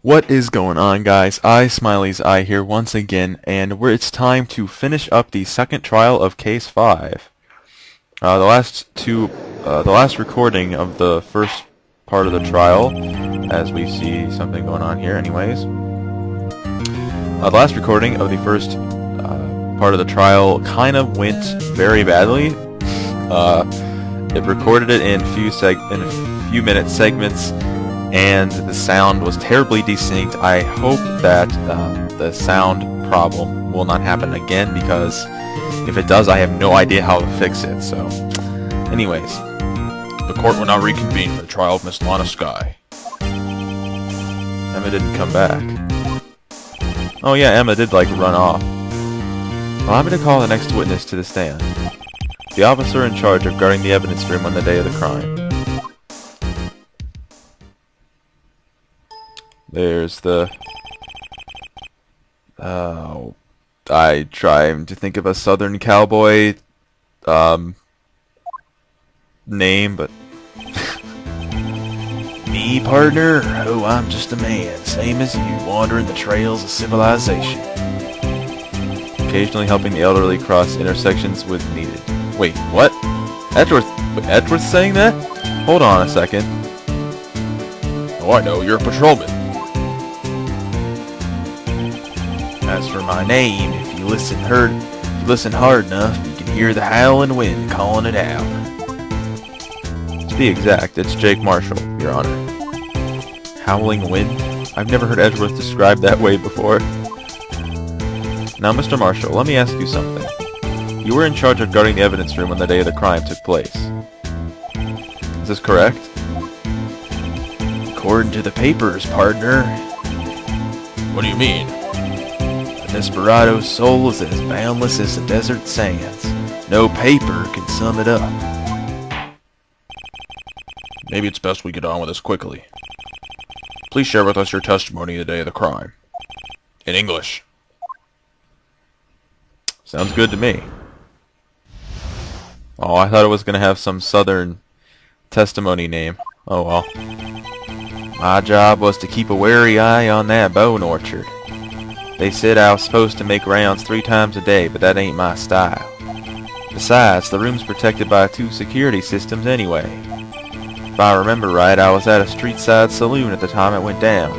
What is going on, guys? ISmileyzI here once again, and it's time to finish up the second trial of Case 5. The last recording of the first part of the trial, as we see something going on here anyways. The last recording of the first part of the trial kind of went very badly. It recorded it in a few minute segments, and the sound was terribly desynced. I hope that the sound problem will not happen again, because if it does, I have no idea how to fix it. So, anyways, the court will now reconvene for the trial of Miss Lana Skye. Emma didn't come back. Oh yeah, Emma did run off. Allow me to call the next witness to the stand. The officer in charge of guarding the evidence room on the day of the crime. There's the... I tried to think of a southern cowboy name, but... Me, partner? Oh, I'm just a man, same as you, wandering the trails of civilization. Occasionally helping the elderly cross intersections when needed. Wait, what? Edgeworth saying that? Hold on a second. Oh, I know, you're a patrolman. As for my name, if you listen hard enough, you can hear the howling wind calling it out. To be exact, it's Jake Marshall, Your Honor. Howling wind? I've never heard Edgeworth described that way before. Now, Mr. Marshall, let me ask you something. You were in charge of guarding the evidence room on the day the crime took place. Is this correct? According to the papers, partner. What do you mean? A desperado's soul is as boundless as the desert sands. No paper can sum it up. Maybe it's best we get on with this quickly. Please share with us your testimony the day of the crime. In English. Sounds good to me. Oh, I thought it was going to have some southern testimony name. Oh well. My job was to keep a wary eye on that bone orchard. They said I was supposed to make rounds 3 times a day, but that ain't my style. Besides, the room's protected by 2 security systems anyway. If I remember right, I was at a street-side saloon at the time it went down.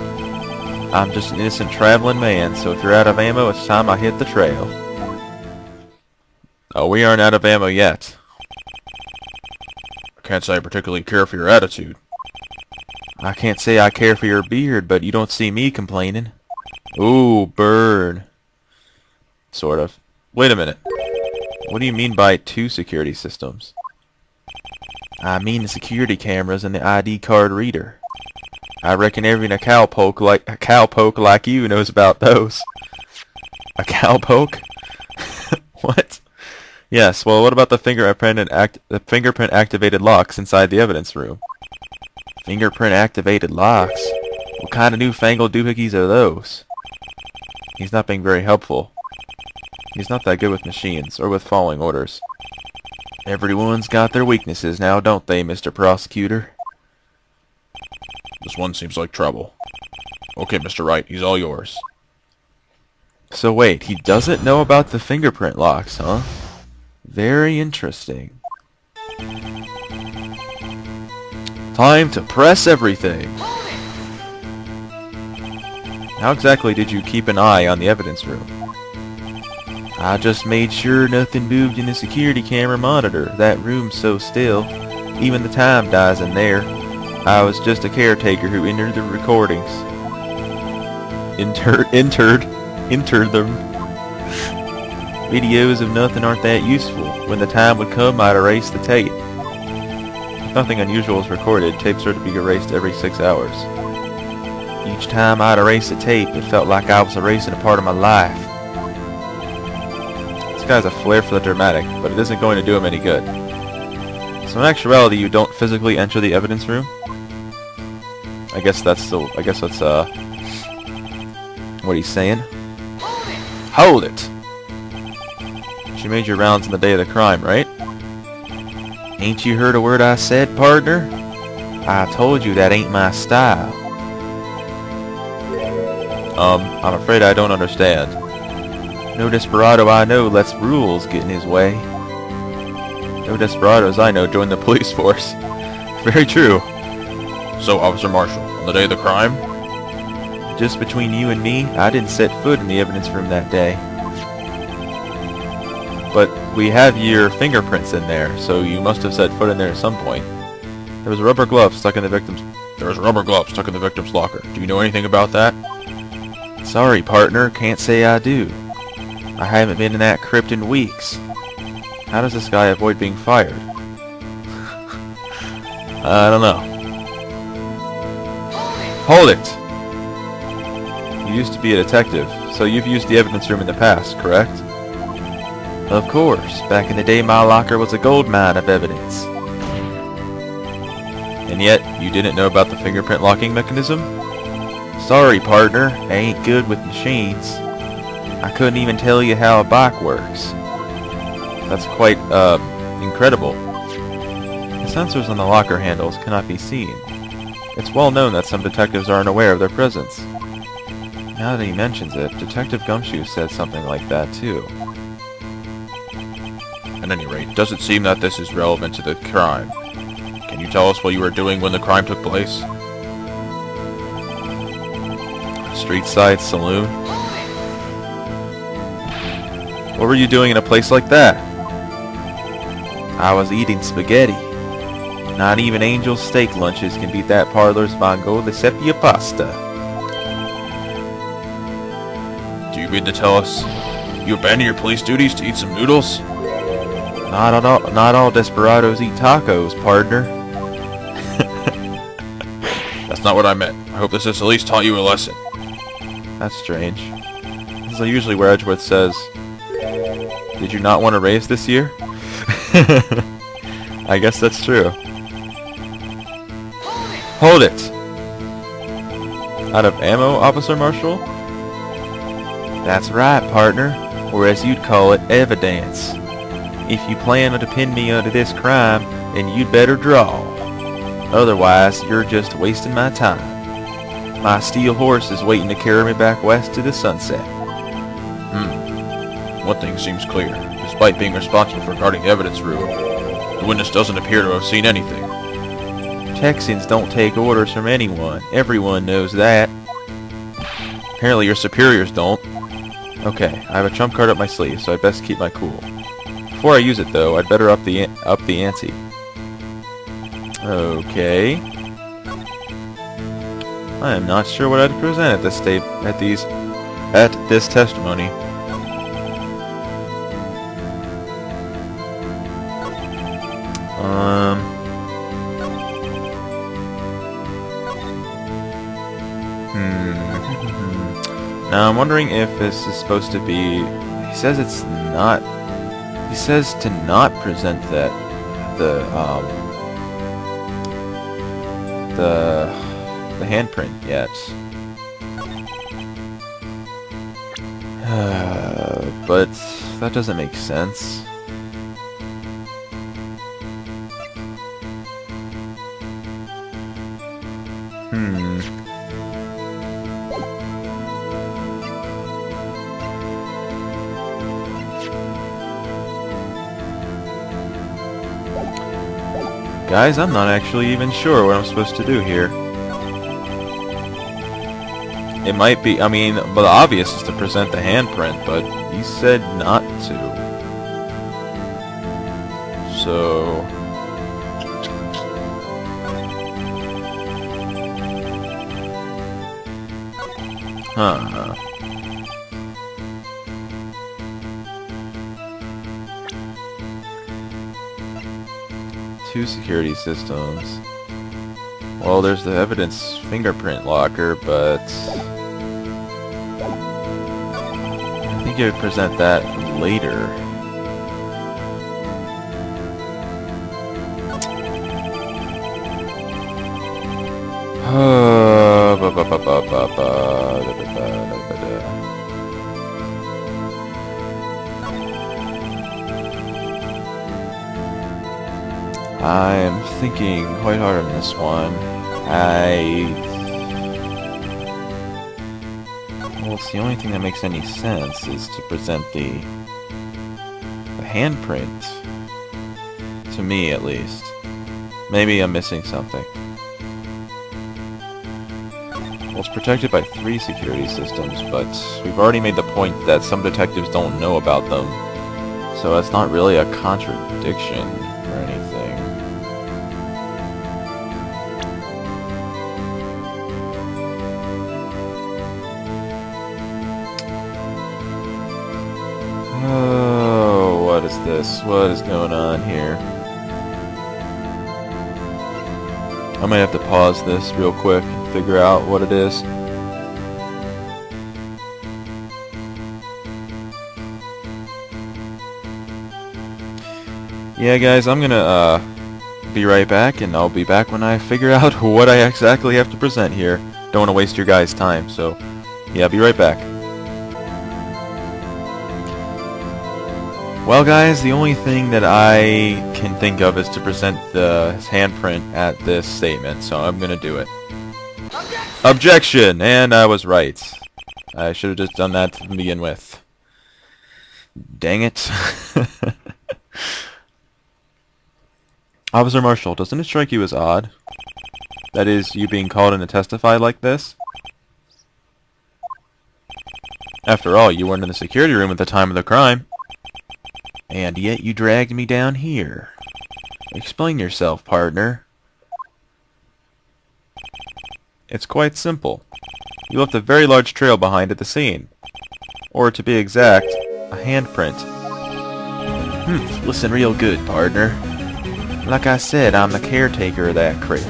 I'm just an innocent traveling man, so if you're out of ammo, it's time I hit the trail. Oh, we aren't out of ammo yet. I can't say I particularly care for your attitude. I can't say I care for your beard, but you don't see me complaining. Ooh, burn. Sort of. Wait a minute. What do you mean by 2 security systems? I mean the security cameras and the ID card reader. I reckon every cowpoke like you knows about those. A cowpoke? What? Yes, well, what about the fingerprint activated locks inside the evidence room? Fingerprint activated locks? What kind of newfangled doohickeys are those? He's not being very helpful. He's not that good with machines, or with following orders. Everyone's got their weaknesses now, don't they, Mr. Prosecutor? This one seems like trouble. Okay, Mr. Wright, he's all yours. So wait, he doesn't know about the fingerprint locks, huh? Very interesting. Time to press everything! How exactly did you keep an eye on the evidence room? I just made sure nothing moved in the security camera monitor. That room's so still. Even the time dies in there. I was just a caretaker who entered the recordings. Entered them. Videos of nothing aren't that useful. When the time would come, I'd erase the tape. If nothing unusual is recorded, tapes are to be erased every 6 hours. Each time I'd erase a tape, it felt like I was erasing a part of my life. This guy's a flair for the dramatic, but it isn't going to do him any good. So in actuality, you don't physically enter the evidence room? I guess that's what he's saying. Hold it! You made your rounds on the day of the crime, right? Ain't you heard a word I said, partner? I told you that ain't my style. I'm afraid I don't understand. No desperado I know lets rules get in his way. No desperados I know join the police force. Very true. So, Officer Marshall, on the day of the crime? Just between you and me, I didn't set foot in the evidence room that day. But we have your fingerprints in there, so you must have set foot in there at some point. There was a rubber glove stuck in the victim's... There was a rubber glove stuck in the victim's locker. Do you know anything about that? Sorry, partner, can't say I do. I haven't been in that crypt in weeks. How does this guy avoid being fired? I don't know. Hold it! You used to be a detective, so you've used the evidence room in the past, correct? Of course. Back in the day, my locker was a gold mine of evidence. And yet, you didn't know about the fingerprint locking mechanism? Sorry, partner. I ain't good with machines. I couldn't even tell you how a bike works. That's quite, incredible. The sensors on the locker handles cannot be seen. It's well known that some detectives are unaware of their presence. Now that he mentions it, Detective Gumshoe said something like that too. At any rate, does it seem that this is relevant to the crime? Can you tell us what you were doing when the crime took place? Street side saloon? What were you doing in a place like that? I was eating spaghetti. Not even Angel's steak lunches can beat that parlor's Mango de Sepia pasta. Do you mean to tell us you abandoned your police duties to eat some noodles? Not all desperados eat tacos, partner. That's not what I meant. I hope this has at least taught you a lesson. That's strange. This is usually where Edgeworth says, "Did you not want to raise this year?" I guess that's true. Hold it! Out of ammo, Officer Marshall? That's right, partner. Or as you'd call it, evidence. If you plan to pin me under this crime, then you'd better draw. Otherwise, you're just wasting my time. My steel horse is waiting to carry me back west to the sunset. One thing seems clear. Despite being responsible for guarding the evidence room, the witness doesn't appear to have seen anything. Texans don't take orders from anyone. Everyone knows that. Apparently your superiors don't. Okay, I have a trump card up my sleeve, so I best keep my cool. Before I use it, though, I'd better up the ante. Okay. I am not sure what I'd present at this testimony. Now I'm wondering if this is supposed to be... He says it's not... He says to not present the handprint yet. But that doesn't make sense. Guys, I'm not actually even sure what I'm supposed to do here. It might be, I mean, but the obvious is to present the handprint, but he said not to. So... Huh. Two security systems. Well, there's the evidence fingerprint locker, but I think you would present that later. I am thinking quite hard on this one. Well, it's the only thing that makes any sense is to present the handprint. To me, at least. Maybe I'm missing something. Well, it's protected by 3 security systems, but we've already made the point that some detectives don't know about them. So that's not really a contradiction or anything. Oh, what is this? What is going on here? I might have to pause this real quick and figure out what it is. Yeah, guys, I'm gonna be right back, and I'll be back when I figure out what I exactly have to present here. Don't want to waste your guys' time, so yeah, I'll be right back. Well, guys, the only thing that I can think of is to present the handprint at this statement, so I'm gonna do it. Objection! And I was right. I should have just done that to begin with. Dang it. Officer Marshall, doesn't it strike you as odd? That is, you being called in to testify like this? After all, you weren't in the security room at the time of the crime. And yet you dragged me down here. Explain yourself, partner. It's quite simple. You left a very large trail behind at the scene. Or to be exact, a handprint. Listen real good, partner. Like I said, I'm the caretaker of that crypt.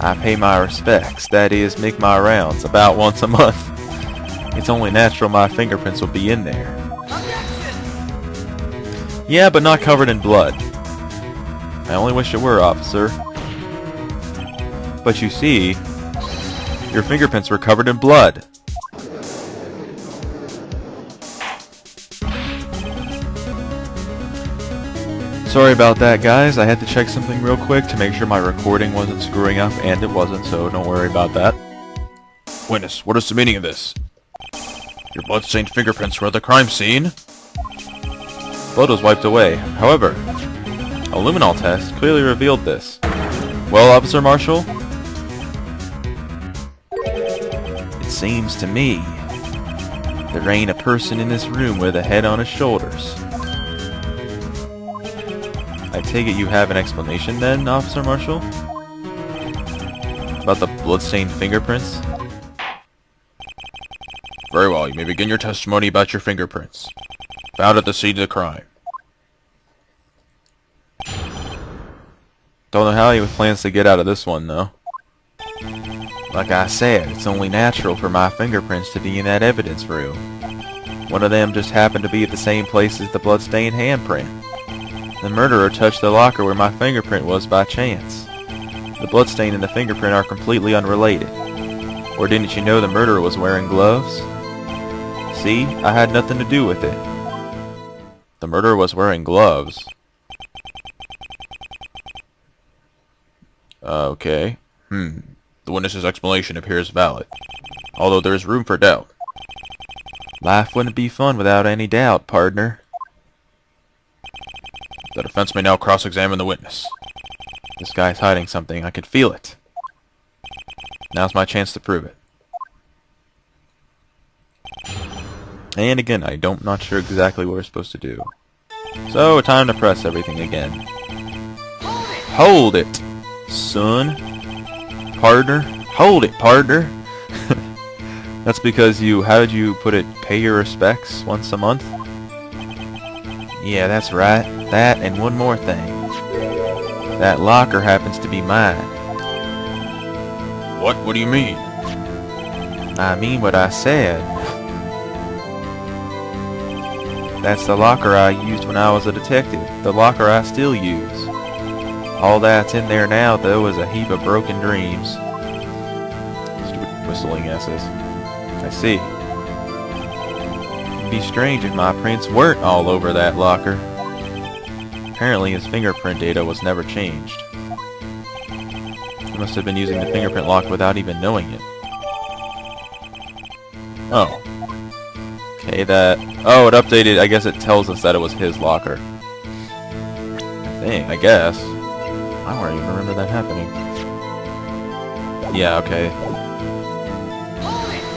I pay my respects, that is, make my rounds, about once a month. It's only natural my fingerprints will be in there. Yeah, but not covered in blood. I only wish it were, officer. But you see, your fingerprints were covered in blood. Sorry about that, guys. I had to check something real quick to make sure my recording wasn't screwing up, and it wasn't, so don't worry about that. Witness, what is the meaning of this? Your blood-stained fingerprints were at the crime scene? Blood was wiped away. However, a luminol test clearly revealed this. Well, Officer Marshall? It seems to me there ain't a person in this room with a head on his shoulders. I take it you have an explanation then, Officer Marshall? About the blood-stained fingerprints? Very well, you may begin your testimony about your fingerprints. Found at the scene of the crime. Don't know how he plans to get out of this one, though. Like I said, it's only natural for my fingerprints to be in that evidence room. One of them just happened to be at the same place as the blood-stained handprint. The murderer touched the locker where my fingerprint was by chance. The bloodstain and the fingerprint are completely unrelated. Or didn't you know the murderer was wearing gloves? See, I had nothing to do with it. The murderer was wearing gloves. Okay. The witness's explanation appears valid, although there is room for doubt. Life wouldn't be fun without any doubt, partner. The defense may now cross-examine the witness. This guy's hiding something. I can feel it. Now's my chance to prove it. And again, not sure exactly what we're supposed to do. So, time to press everything again. Hold it, son. Partner. Hold it, partner. That's because how did you put it, pay your respects once a month? Yeah, that's right. That and one more thing. That locker happens to be mine. What? What do you mean? I mean what I said. That's the locker I used when I was a detective. The locker I still use. All that's in there now, though, is a heap of broken dreams. Stupid whistling S's. I see. It'd be strange if my prints weren't all over that locker. Apparently his fingerprint data was never changed. He must have been using the fingerprint lock without even knowing it. Oh. Okay, that... Oh, it updated. I guess it tells us that it was his locker. I guess. I don't even remember that happening. Yeah, okay.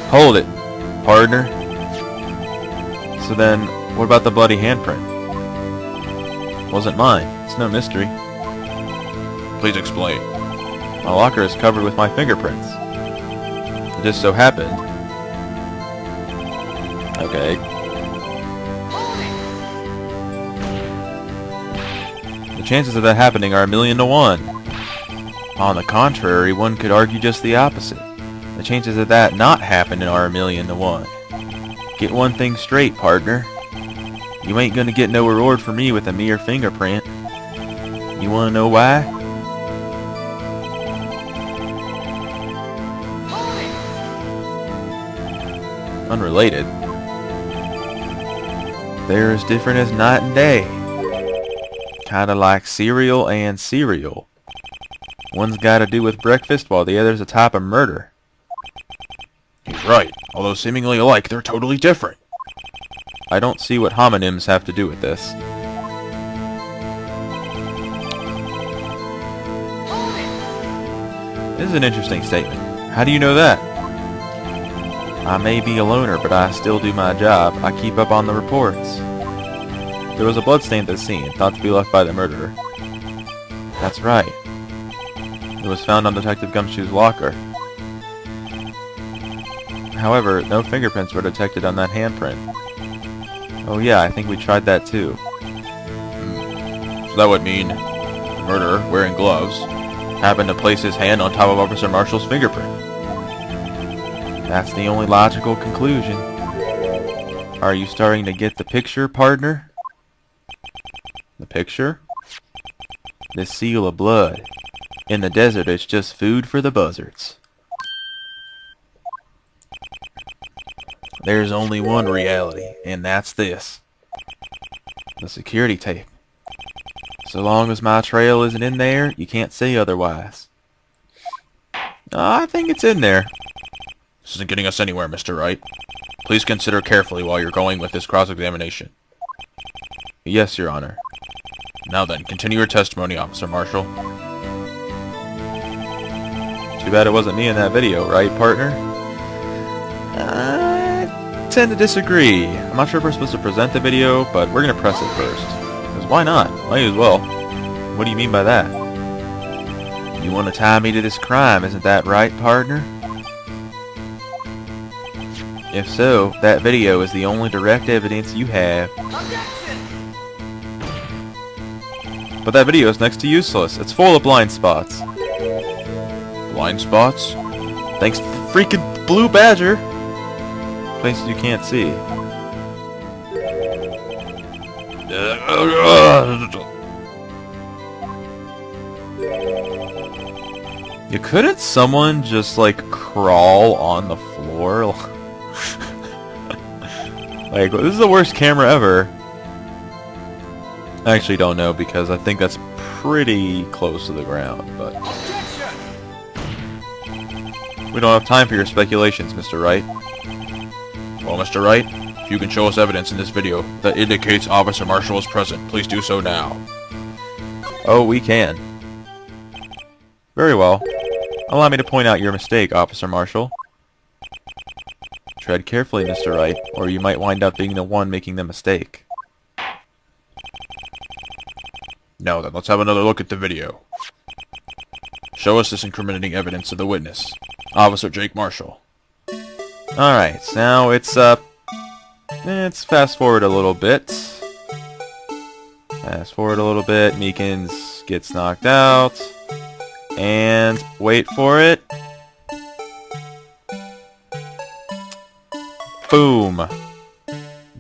Hold it, partner. So then, what about the bloody handprint? Wasn't mine. It's no mystery. Please explain. My locker is covered with my fingerprints. It just so happened... Okay. The chances of that happening are 1,000,000 to 1. On the contrary, one could argue just the opposite. The chances of that not happening are 1,000,000 to 1. Get one thing straight, partner. You ain't gonna get no reward for me with a mere fingerprint. You wanna know why? Unrelated. They're as different as night and day. Kinda like cereal and cereal. One's got to do with breakfast while the other's a type of murder. He's right. Although seemingly alike, they're totally different. I don't see what homonyms have to do with this. This is an interesting statement. How do you know that? I may be a loner, but I still do my job. I keep up on the reports. There was a bloodstain at the scene, thought to be left by the murderer. That's right. It was found on Detective Gumshoe's locker. However, no fingerprints were detected on that handprint. Oh yeah, I think we tried that too. So that would mean the murderer, wearing gloves, happened to place his hand on top of Officer Marshall's fingerprint. That's the only logical conclusion. Are you starting to get the picture, partner? The picture? This seal of blood. In the desert, it's just food for the buzzards. There's only one reality, and that's this. The security tape. So long as my trail isn't in there, you can't say otherwise. I think it's in there. This isn't getting us anywhere, Mr. Wright. Please consider carefully while you're going with this cross-examination. Yes, Your Honor. Now then, continue your testimony, Officer Marshall. Too bad it wasn't me in that video, right, partner? I tend to disagree. I'm not sure if we're supposed to present the video, but we're going to press it first. Because why not? Might as well. What do you mean by that? You want to tie me to this crime, isn't that right, partner? If so, that video is the only direct evidence you have. But that video is next to useless. It's full of blind spots. Blind spots? Thanks to the freaking blue badger. Places you can't see. You couldn't someone just like crawl on the floor? Like, this is the worst camera ever. I actually don't know because I think that's pretty close to the ground, but... We don't have time for your speculations, Mr. Wright. Well, Mr. Wright, if you can show us evidence in this video that indicates Officer Marshall is present, please do so now. Oh, we can. Very well. Allow me to point out your mistake, Officer Marshall. Tread carefully, Mr. Wright, or you might wind up being the one making the mistake. Now then, let's have another look at the video. Show us this incriminating evidence of the witness, Officer Jake Marshall. Alright, so now it's fast forward a little bit. Fast forward a little bit, Meekins gets knocked out. And wait for it. Boom.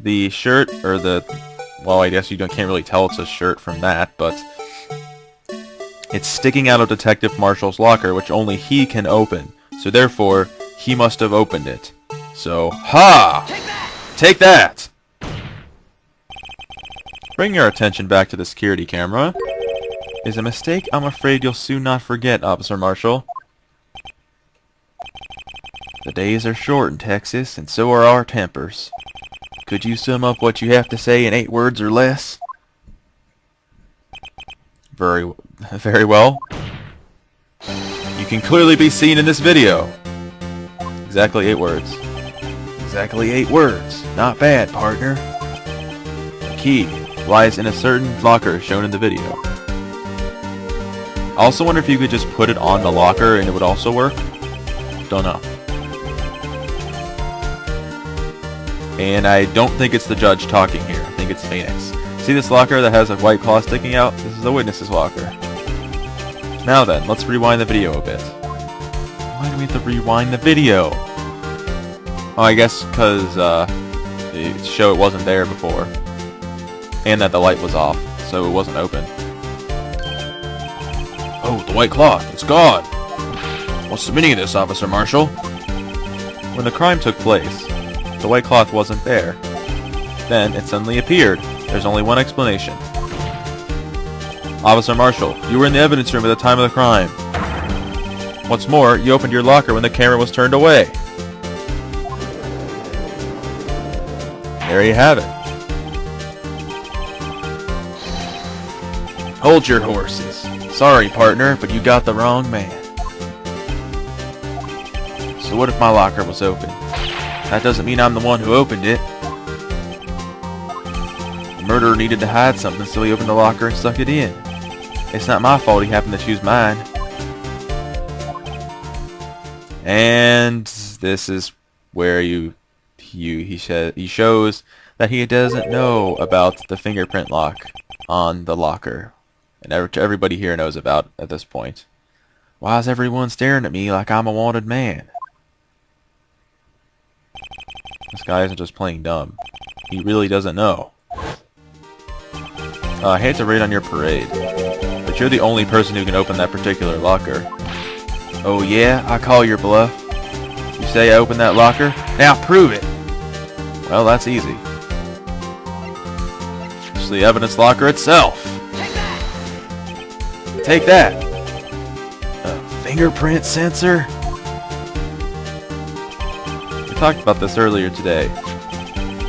The shirt, or the, well, I guess you can't really tell it's a shirt from that, but it's sticking out of Detective Marshall's locker, which only he can open. So therefore, he must have opened it. So, ha! Take that! Bring your attention back to the security camera. Is a mistake I'm afraid you'll soon not forget, Officer Marshall. The days are short in Texas, and so are our tempers. Could you sum up what you have to say in 8 words or less? Very well. You can clearly be seen in this video. Exactly 8 words. Exactly 8 words. Not bad, partner. The key lies in a certain locker shown in the video. I also wonder if you could just put it on the locker and it would also work. Don't know. And I don't think it's the judge talking here. I think it's Phoenix. See this locker that has a white claw sticking out? This is the witness's locker. Now then, let's rewind the video a bit. Why do we have to rewind the video? Oh, I guess because to show it wasn't there before. And that the light was off, so it wasn't open. Oh, the white cloth. It's gone. What's the meaning of this, Officer Marshall? When the crime took place, the white cloth wasn't there. Then it suddenly appeared. There's only one explanation. Officer Marshall, you were in the evidence room at the time of the crime. What's more, you opened your locker when the camera was turned away. There you have it. Hold your horses. Sorry, partner, but you got the wrong man. So what if my locker was open? That doesn't mean I'm the one who opened it. The murderer needed to hide something, so he opened the locker and stuck it in. It's not my fault he happened to choose mine. And this is where he shows that he doesn't know about the fingerprint lock on the locker. And everybody here knows about at this point. Why is everyone staring at me like I'm a wanted man? This guy isn't just playing dumb. He really doesn't know. I hate to rain on your parade, but you're the only person who can open that particular locker. Oh yeah? I call your bluff. You say I opened that locker? Now prove it! Well, that's easy. It's the evidence locker itself. Take that! A fingerprint sensor? We talked about this earlier today.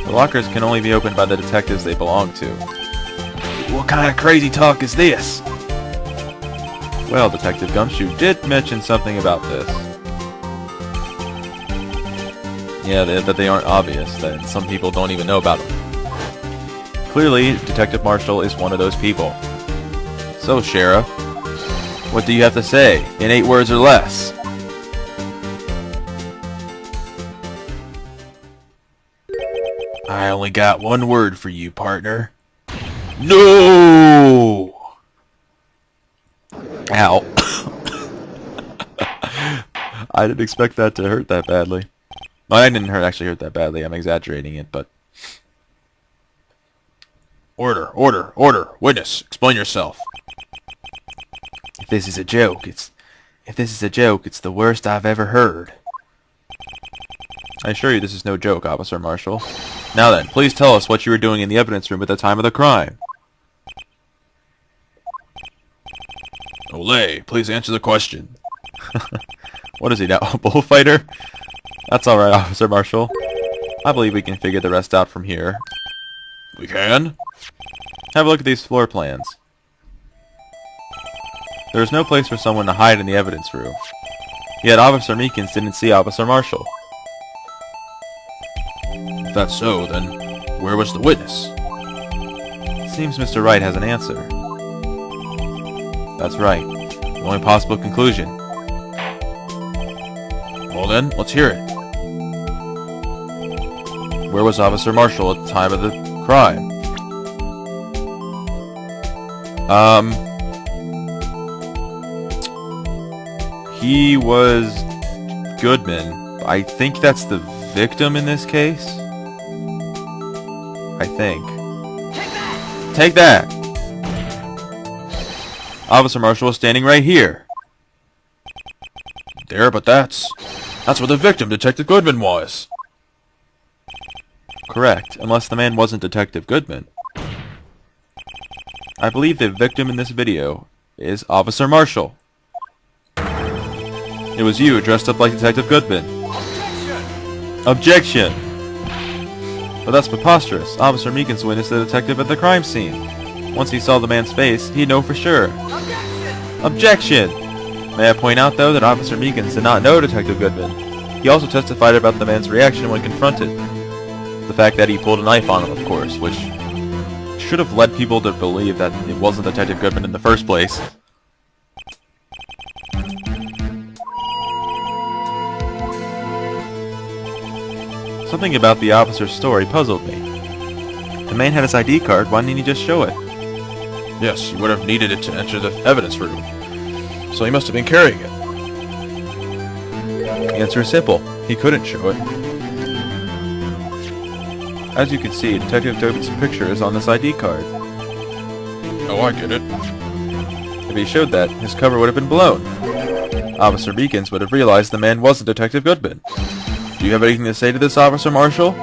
The lockers can only be opened by the detectives they belong to. What kind of crazy talk is this? Well, Detective Gumshoe did mention something about this. Yeah, that they aren't obvious, that some people don't even know about them. Clearly, Detective Marshall is one of those people. So, Sheriff, what do you have to say, in 8 words or less? I only got 1 word for you, partner. No! Ow. I didn't expect that to hurt that badly. Well, I didn't actually hurt that badly. I'm exaggerating it, but... Order, order, order. Witness, explain yourself. If this is a joke, it's the worst I've ever heard. I assure you this is no joke, Officer Marshall. Now then, please tell us what you were doing in the evidence room at the time of the crime. Olay, please answer the question. What is he now, a bullfighter? That's alright, Officer Marshall. I believe we can figure the rest out from here. We can? Have a look at these floor plans. There is no place for someone to hide in the evidence room. Yet Officer Meekins didn't see Officer Marshall. If that's so, then where was the witness? Seems Mr. Wright has an answer. That's right. The only possible conclusion. Well then, let's hear it. Where was Officer Marshall at the time of the crime? He was Goodman. I think that's the victim in this case. I think. Take that! Officer Marshall was standing right here. There, but that's where the victim, Detective Goodman, was. Correct, unless the man wasn't Detective Goodman. I believe the victim in this video is Officer Marshall. It was you dressed up like Detective Goodman. Objection! But that's preposterous. Officer Meekins witnessed the detective at the crime scene. Once he saw the man's face, he'd know for sure. Objection! May I point out, though, that Officer Meekins did not know Detective Goodman. He also testified about the man's reaction when confronted. The fact that he pulled a knife on him, of course, which should have led people to believe that it wasn't Detective Goodman in the first place. Something about the officer's story puzzled me. The man had his ID card, why didn't he just show it? Yes, you would have needed it to enter the evidence room. So he must have been carrying it. The answer is simple. He couldn't show it. As you can see, Detective Goodman's picture is on this ID card. Oh, I get it. If he showed that, his cover would have been blown. Officer Meekins would have realized the man wasn't Detective Goodman. Do you have anything to say to this, Officer Marshall?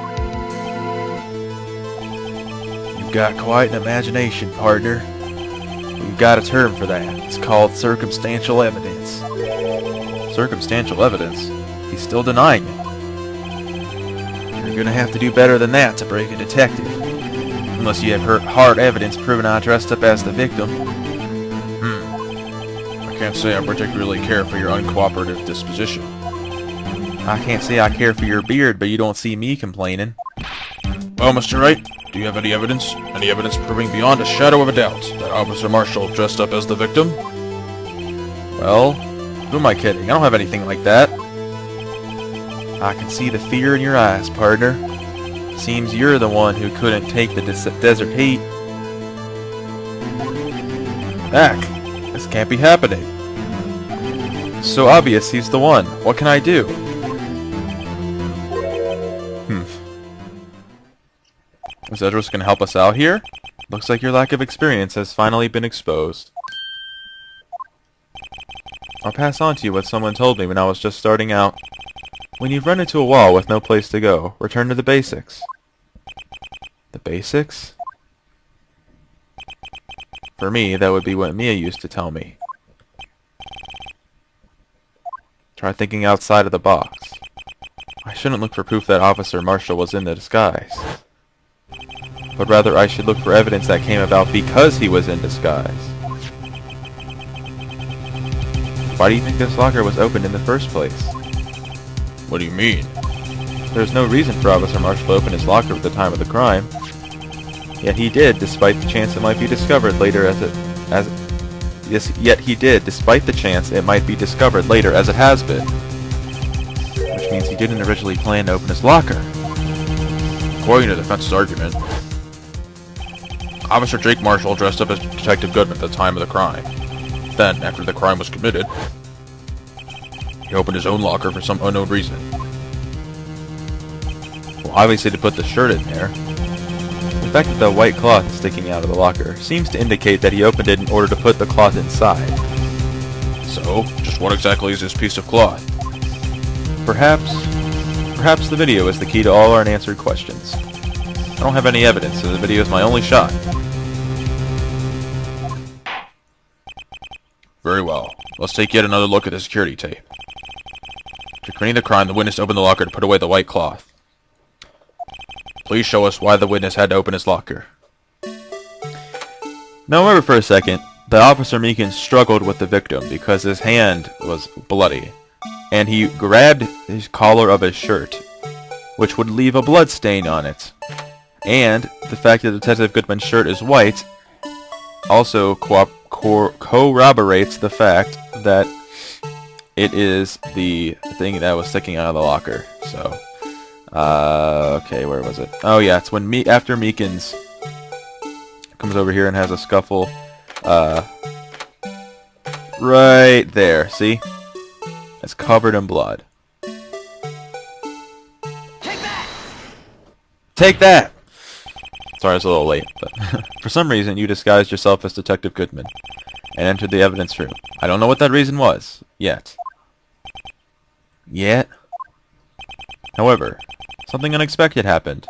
You've got quite an imagination, partner. We've got a term for that. It's called circumstantial evidence. Circumstantial evidence? He's still denying it. You're gonna have to do better than that to break a detective. Unless you have hard evidence proving I dressed up as the victim. I can't say I particularly care for your uncooperative disposition. I can't say I care for your beard, but you don't see me complaining. Well, Mr. Wright, do you have any evidence? Any evidence proving beyond a shadow of a doubt that Officer Marshall dressed up as the victim? Well, who am I kidding? I don't have anything like that. I can see the fear in your eyes, partner. Seems you're the one who couldn't take the desert heat. Heck, this can't be happening. It's so obvious he's the one. What can I do? Is Edris going to help us out here? Looks like your lack of experience has finally been exposed. I'll pass on to you what someone told me when I was just starting out. When you've run into a wall with no place to go, return to the basics. The basics? For me, that would be what Mia used to tell me. Try thinking outside of the box. I shouldn't look for proof that Officer Marshall was in the disguise. But rather I should look for evidence that came about because he was in disguise. Why do you think this locker was opened in the first place? What do you mean? There's no reason for Officer Marshall to open his locker at the time of the crime. Yet he did, despite the chance it might be discovered later Yet he did, despite the chance it might be discovered later as it has been. Which means he didn't originally plan to open his locker. According to the defense's argument, Officer Jake Marshall dressed up as Detective Goodman at the time of the crime. Then, after the crime was committed, he opened his own locker for some unknown reason. Well, obviously to put the shirt in there. The fact that the white cloth is sticking out of the locker seems to indicate that he opened it in order to put the cloth inside. So, just what exactly is this piece of cloth? Perhaps the video is the key to all our unanswered questions. I don't have any evidence, so the video is my only shot. Very well. Let's take yet another look at the security tape. To committing the crime, the witness opened the locker to put away the white cloth. Please show us why the witness had to open his locker. Now remember for a second that Officer Meekins struggled with the victim because his hand was bloody, and he grabbed his collar of his shirt, which would leave a blood stain on it. And the fact that Detective Goodman's shirt is white also corroborates the fact that it is the thing that was sticking out of the locker. So, okay, where was it? Oh yeah, it's when after Meekins comes over here and has a scuffle, right there. See, it's covered in blood. Take that! Take that! Sorry, I was a little late, but for some reason you disguised yourself as Detective Goodman and entered the evidence room. I don't know what that reason was, yet. However, something unexpected happened.